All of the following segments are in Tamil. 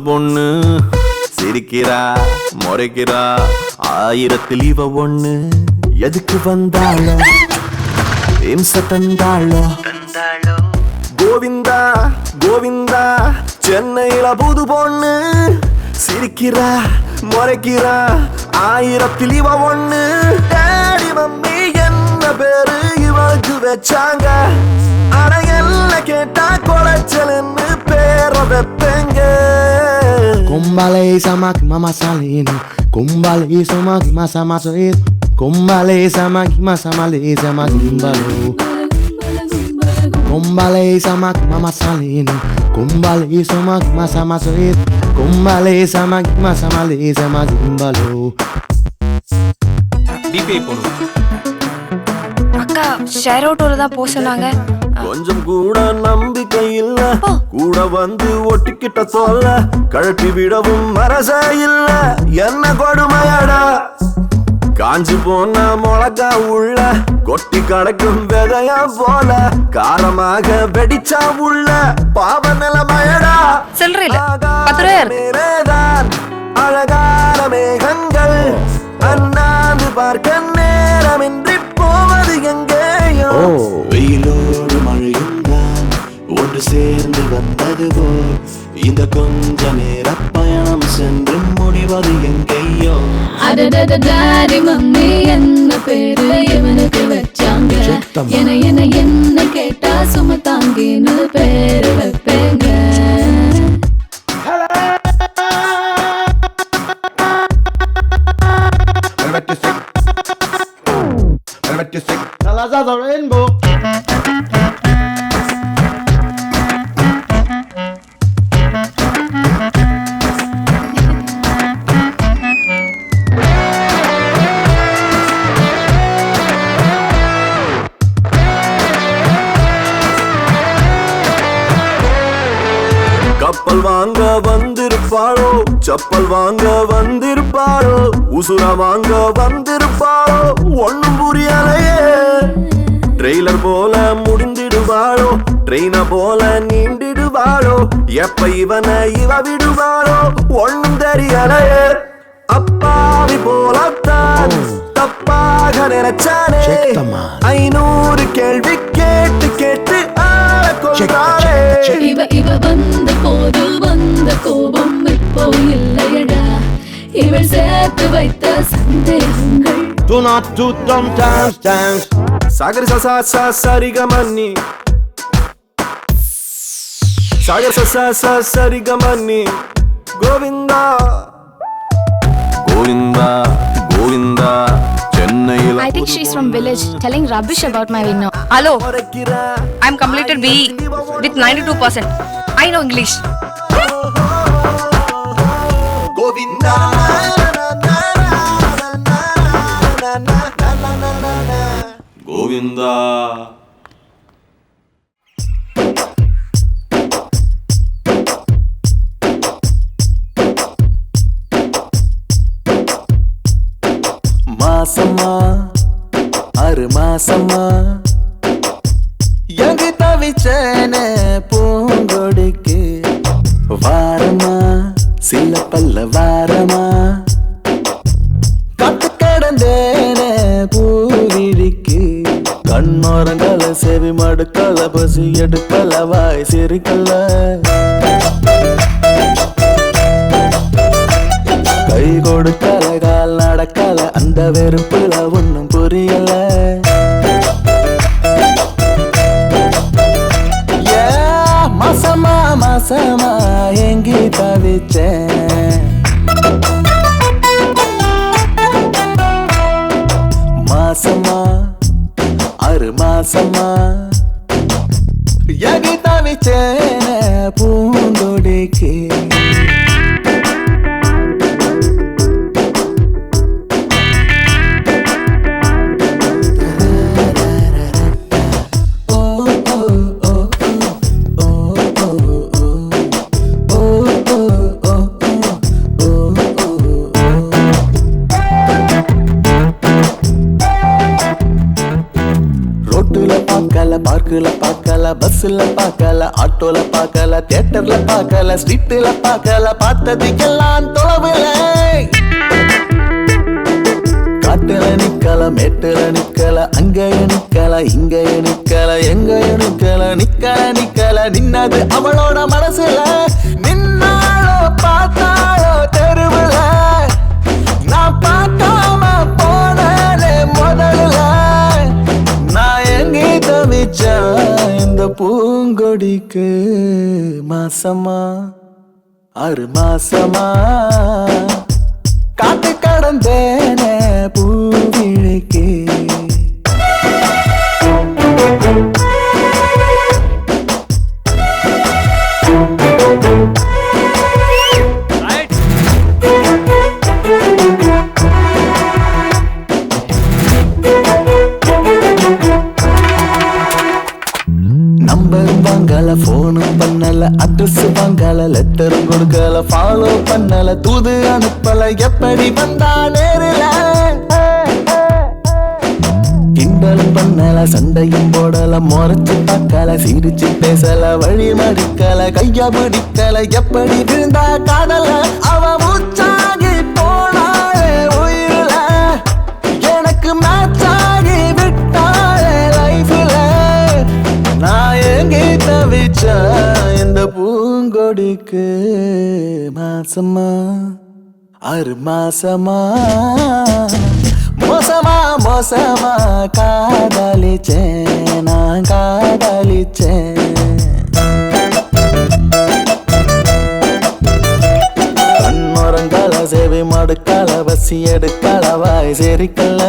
பொண்ணு சிரிக்கிறா முறைக்கிறா ஆயிரத்தில் இவ ஒண்ணு எதுக்கு வந்தாளோ இம்ச தந்தாளோ கோவிந்தா கோவிந்தா சென்னையில புது பொண்ணு சிரிக்கிறா முறைக்கிறா ஆயிரத்தில் இவ ஒண்ணு டாடி மம்மி என்ன பேரு இவளுக்கு வச்சாங்க ஆனா எல்லாம் கேட்டா கொலைச்சலன்னு பேர வைப்பேங்க Kumbale samaki mama salini Kumbale samaki masa maso is Kumbale samaki masa male samaki kumbalo Kumbale samaki mama salini Kumbale samaki masa maso is Kumbale samaki masa male samaki kumbalo டிபே போடு அக்கா ஷேர் அவுட்டோல தான் போக சொன்னாங்க. கொஞ்சம் கூட நம்பிக்கை இல்ல கூட வந்து ஒட்டிக்கிட்ட சொல்ல கழட்டி விடவும் மரச இல்ல என்ன கொடுமையடா காஞ்சி போன மிளகா உள்ள கொட்டி கடக்கும் விதையா போல காரமாக வெடிச்சா உள்ள பாவ நிலைமையடா சில்லறையில 10 ரூபாய் அழகான மேகங்கள் அண்ணாந்து பார்க்க நேரமின்றி போவது எங்கேயோ வெயிலோடு மழையும் தான் ஒன்று சேர்ந்து வந்தது போல் இந்த கொஞ்ச நேர பயணம் சென்று முடிவது எங்கேயோ டாடி மம்மி என்ன பேரு இவனுக்கு வச்சாங்க என்ன கேட்டா சுமத்தாங்கின்னு பேரு வைப்பேங்க Colors of the rainbow கப்பல் வாங்க வந்திருப்பாளோ செப்பல் வாங்க வந்திருப்பாளோ உசுர வாங்க வந்திருப்பாளோ ஒண்ணும் புரியலையே ட்ரெய்லர் போல முடிந்திடுவாளோ ட்ரெயின போல நீண்டிடுவாளோ எப்ப இவனை இவ விடுவாளோ ஒண்ணும் தெரியலையே அப்பாவி போலத்தான் தப்பாக நினைச்சானே 500 கேள்வி கேட்டு கேட்டு ஆள கொண்டாளே இவ வந்த போது வந்த கோபம் இப்போ இல்லையடா இவள் சேர்த்து வைத்த சந்தேகங்கள் Do not do dumb dance Sagar சா சரிகமன்னி சாகர் சா சரிகமன்னி கோவிந்தா கோவிந்தா கோவிந்தா சென்னையில் I think she's from village telling rubbish about my winner. Hello, I'm completed BE with 92%. I know English. Govinda Govinda மாசம்மா 6 மாசம்மா எங்கு தவிச்சேனே பூங்கொடிக்கு வாரமா சில பல்ல வாரமா கத்து கடந்தேனே பூவிழிக்கு கண்ணோரங்கள செவி மடுக்கல பசி எடுக்கல வாய் சிரிக்கல கை கொடுக்கல கால் நடக்கல அந்த வெறுப்புல ஒன்னும் புரியல மாசமா மாசமா எங்கி தவிச்சேன் மாசமா 6 மாசமா எங்கி தவிச்சேன் பூந்தொடிக்கு ரோட்டுல பார்க்க பார்க்கல, பஸ்ல பார்க்கல, ஆட்டோல பார்க்கல, தியேட்டர்ல பார்க்கல, ஸ்ட்ரீட்ல பார்க்கல, பார்த்ததுக்கெல்லாம் தொலைவில்லை. காட்டுல நிக்கல, மேட்டுல நிக்கல, அங்கய நிக்கல, இங்கய நிக்கல, எங்கய நிக்கல, நிக்கல நிக்கல, நின்னது அவளோட மனசுல. நின்னாலோ பார்த்தாலோ தெருவுல, நான் பார்க்காம போனே முதல்ல. நான் எங்கே தவிச்சேன் இந்த பூங்கொடிக்கு மாசமா 6 மாசமா காத்து கடந்தேனே பூவிழிக்கு. நம்பரும் வாங்கல, போனும் பண்ணல, அட்ரஸ் வாங்கல, லெட்டரும் கொடுக்கல, ஃபாலோ பண்ணல, தூது அனுப்பல, எப்படி வந்தா நேரில. கிண்டலும் பண்ணல, சண்டையும் போடல, முறைச்சு பார்க்கல, சிரிச்சு பேசல, வழி மடிக்கல, கைய பிடிக்கல, எப்படி விழுந்தா காதல. அவ மூச்சாகி போனாலே உயிரில, எனக்கு மேட்சாகி விட்டாலே லைஃப்ல. நான் எங்கே தவிச்சா இந்த பூங்கொடிக்கு மாசமா 6 மாசமா மோசமா மோசமா காதலிச்சேன், நான் காதலிச்சேன். கண்ணுறங்கால, சேவை மடுக்கால, பசி எடுக்கால, வாய் சேரிக்கல.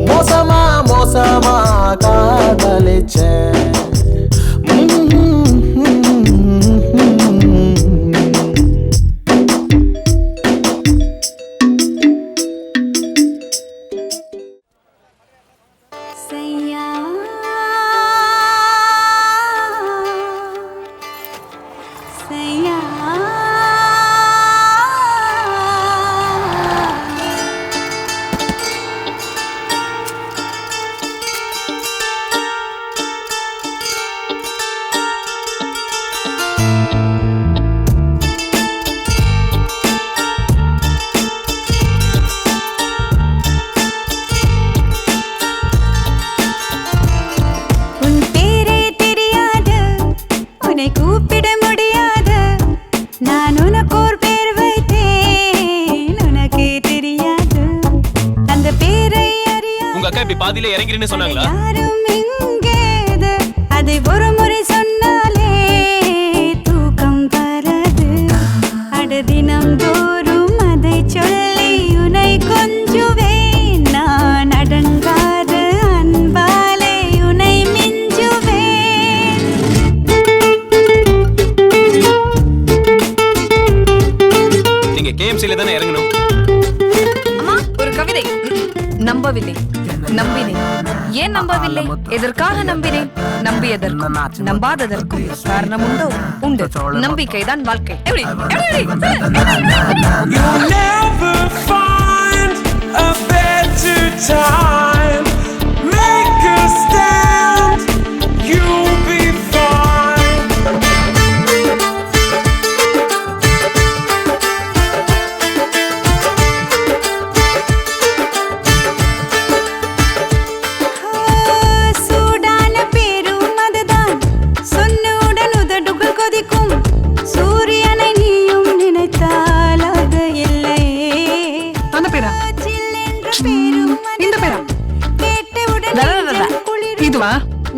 மோசமா மோசமா காதலிச்சேன். பாதியில இறங்கிருன்னு சொன்னாங்களா? அதை ஒரு முறை சொன்னாலே தூக்கம் வராது. அட தினம் தோறும் அதை சொல்லி உனை கொஞ்சுவேன். நான் அடங்காத அன்பாலே உனை மிஞ்சுவேன். நீங்க கேஎம்சில தானே இறங்கணும். அம்மா, ஒரு கவிதை. நம்பவில்லை, நம்பினேன். ஏன் நம்பவில்லை? எதற்காக நம்பினேன்? நம்பியதற்கும் நம்பாததற்கும் காரணம் உண்டோ? உண்டு. நம்பிக்கைதான் வாழ்க்கை. எப்படி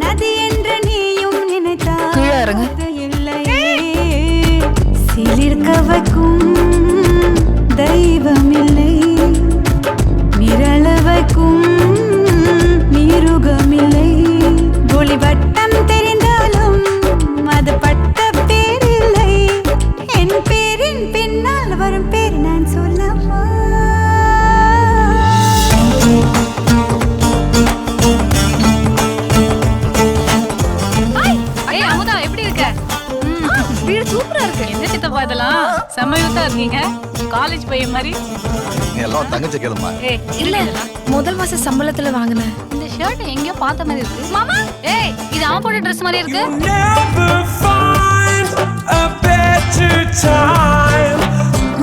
நதி என்ற நீயும் நினைத்தால் சிலிர்க்க வைக்கும் தெய்வமில்லை, மிரள வைக்கும் மிருகமில்லை. ஒளி வட்டம் தெரிந்தாலும் அது பட்ட பேரில்லை. என் பேரின் பின்னால் வரும் பேர் நான் சொல்லவா? வீடு சூப்பரா இருக்கு. என்ன சித்தப்பா இதெல்லாம்? செம்ம யூத்தா இருக்கீங்க. காலேஜ் பையன் மாதிரி. நீ எல்லாம் தங்கச்சி கேளுமா. ஏய் இல்ல முதல் மாச சம்பளத்துல வாங்கினேன். இந்த ஷர்ட் எங்கேயோ பார்த்த மாதிரி இருக்கு. மாமா ஏய் இது அவன் போட்ட ட்ரெஸ் மாதிரி இருக்கு. Never find a better time.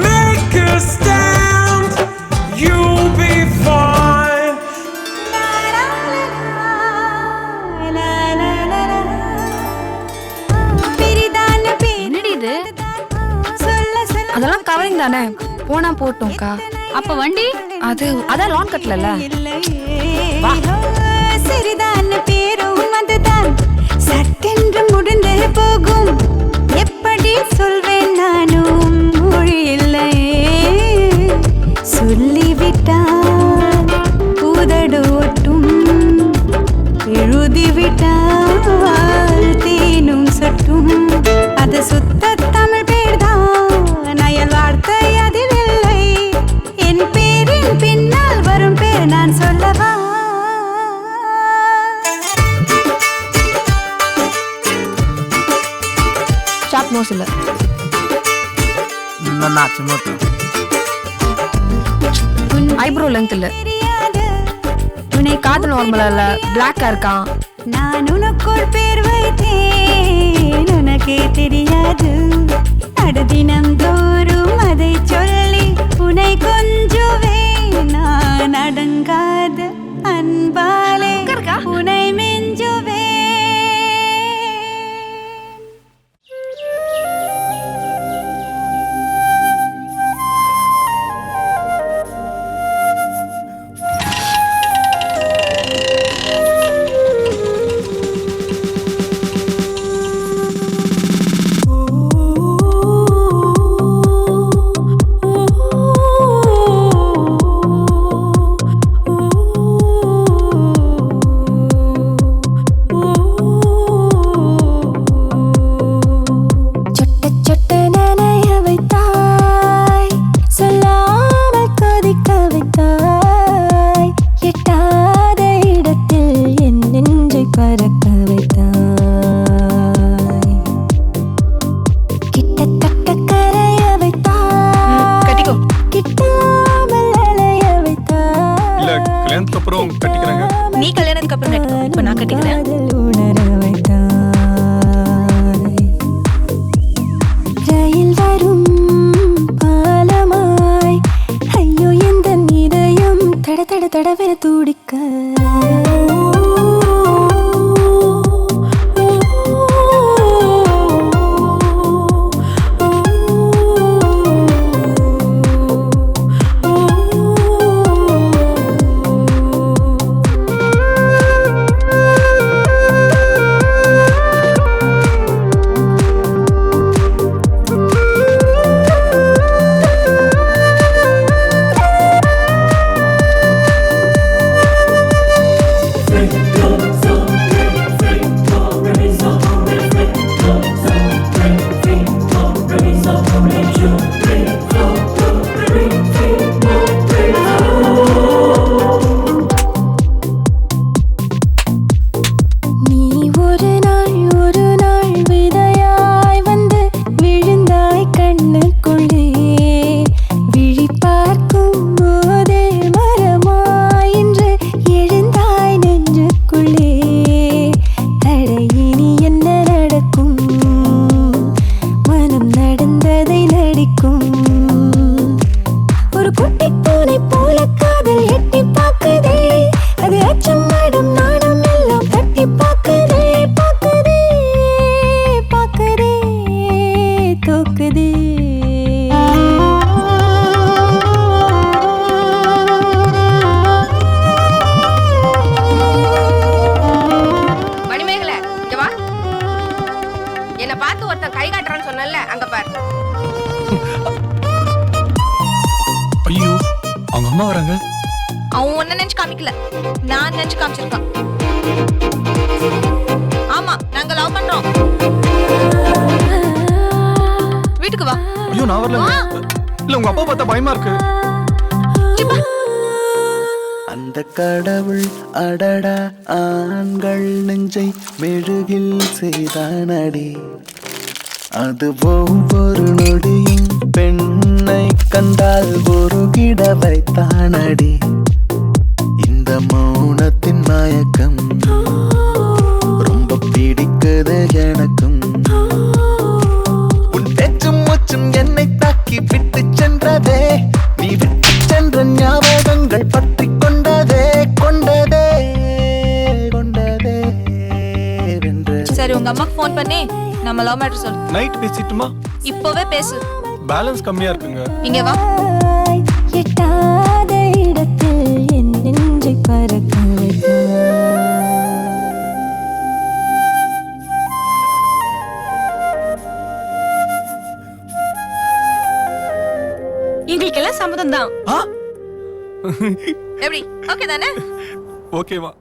Make a stand, you'll be fine. என்னடி இது? அதெல்லாம் கவரிங் தானே, போனா போட்டோம்க்கா. அப்ப வண்டி அதான் லான் கட்டல. சரிதான் பேரும் அதுதான் சட்டென்று முடிந்து போகும். எப்படி சொல்வேன் நானும் மொழி இல்லையே. சொல்லிவிட்டால் உதடு ஒட்டும், எழுதிவிட்டால் தேனும் சொட்டும். அது சுத்த தமிழ் பேர்தான், அயல் வார்த்தை அதில் இல்லை. என் பேரின் பின்னால் வரும் பேர் நான் சொல்லவா? ஷார்ப் நோஸ் இல்ல, ஐப்ரோ லென்த் இல்ல, உன்னை காது நார்மலா இல்ல, பிளாக்கா இருக்கான். நான் உனக்குள் பேர் வைத்தேன், உனக்கே தெரியாது. தினம் தோறும் அதை சொல்லி உன்னை கொஞ்சுவேன். நான் அடங்காத அன்பாலே உன்னை மெஞ்சுவேன். நீ கல்யாணத்துக்கு அப்புறம் கட்டிக்கோ, இப்ப நான் கட்டிக்கிறேன். ரயில் வரும் பாலமாய் ஐயோ எந்த இதயம் தட தட தடவென துடிக்க. அவன் ஒன்ன நினைச்சு காமிக்கல, நான் நினைச்சு காமிச்சிருக்கான். ஆமா, நாங்க லவ் பண்றோம். வீட்டுக்கு வா. ஐயோ நான் வரல. இல்ல உங்க அப்பா பார்த்தா பயமா இருக்கு. அந்த கடவுள் அடடா ஆண்கள் நெஞ்சை மெழுகில் செய்தானடி. அது ஒவ்வொரு நொடியும் பெண் உன்னை கண்டால் ஒரு கிட வைத்தானடி இந்த மௌனத்தின் மயக்கம் ரொம்ப பிடிக்குது எனக்கும் உன் பேச்சும் மூச்சும் என்னை தாக்கி விட்டு சென்றதே நீ விட்டு சென்ற ஞாபகங்கள் பற்றி கொண்டதே கொண்டதே கொண்டதே வென்று சரி உங்க அம்மாக்கு ஃபோன் பண்ணி நம்ம லவ் மேட்டர் சொல்லு. நைட் பேசிட்டுமா? இப்போவே பேசு. பேலன்ஸ் கம்மியா இருக்குங்க. இங்க வா. எட்டாத இடத்தில் என் நெஞ்சை பறக்க எங்களுக்கெல்லாம் சம்மதம் தான். ஆ எப்படி? ஓகே தானே? ஓகேவா?